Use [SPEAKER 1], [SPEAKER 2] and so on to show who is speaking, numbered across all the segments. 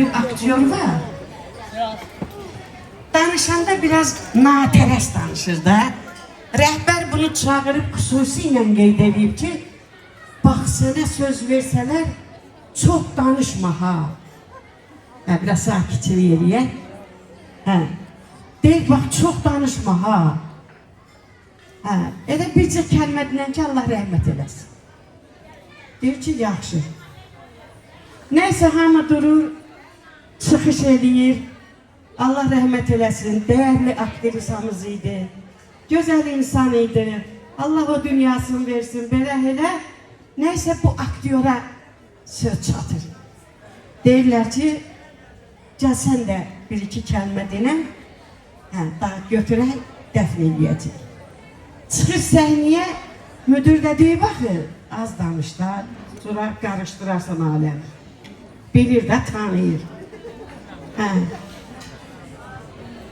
[SPEAKER 1] bir aktyor var. Danışanda biraz nateres danışır da. Rəhbər bunu çağırıp xüsusilə qeyd edib ki, bax sənə söz versələr, çox danışma ha. Biraz sakitçilik eləyək. Deyir, bax, çox danışma ha. Elə bircə kəlmə dinən ki, Allah rəhmət eləsin. Deyir ki, yaxşı. Nəysə, hamı durur, çıxış eləyir. Allah rəhmət eləsin, dəyərli aktrisamız idi. Gözəl insan idi. Allah o dünyasını versin, belə elə. Nəysə, bu aktyora söz çatır. Deyirlər ki, gəl sən də bir-iki kəlmə dinən, daha götürək, dəfn eləyəcək. Çıxır səhniyə, müdür də deyir, baxır, az danışlar, sonra qarışdırarsan aləm. Bilir də, tanıyır.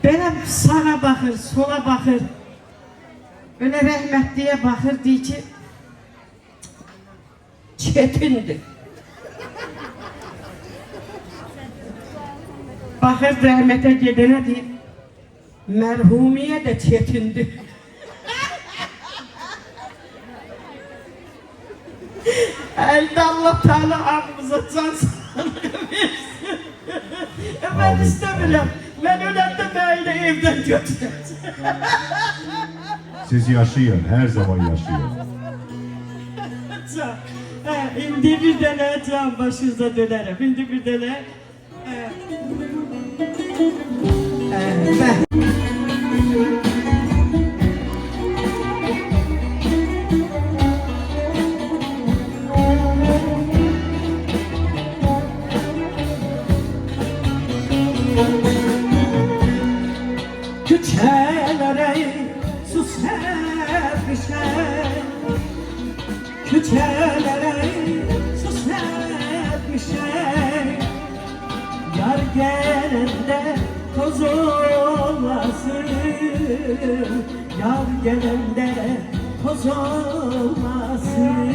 [SPEAKER 1] Belə sağa baxır, sola baxır, öyle rəhmətliyə baxır, deyir ki, çetindir. Baxır rəhmətə gedənə deyir, mərhumiyə də çetindir. Əldə Allah Teala ağımıza can sağlığı versin. Ben istemiyorum. Ben öləndə böyle evden götürəcəm.
[SPEAKER 2] Siz yaşayın, her zaman yaşayın.
[SPEAKER 1] İndi bir dənə can başınıza dönərəm. İndi bir dənə. Küçelere su serpmişler, küçelere su serpmişler. Yar gelende toz olmasın, yar gelende toz olmasın.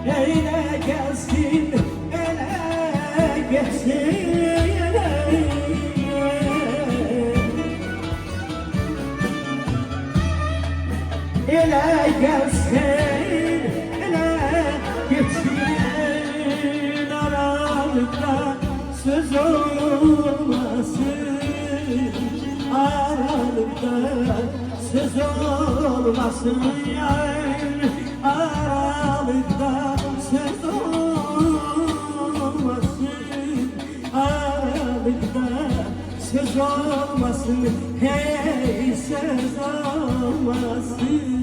[SPEAKER 1] Eyle gelsin, ele geçsin. Ele gelsin, ele geçsin, aralıkta söz olmasın, aralıkta söz olmasın, yar, aralıkta söz olmasın, aralıkta söz olmasın, hey söz olmasın.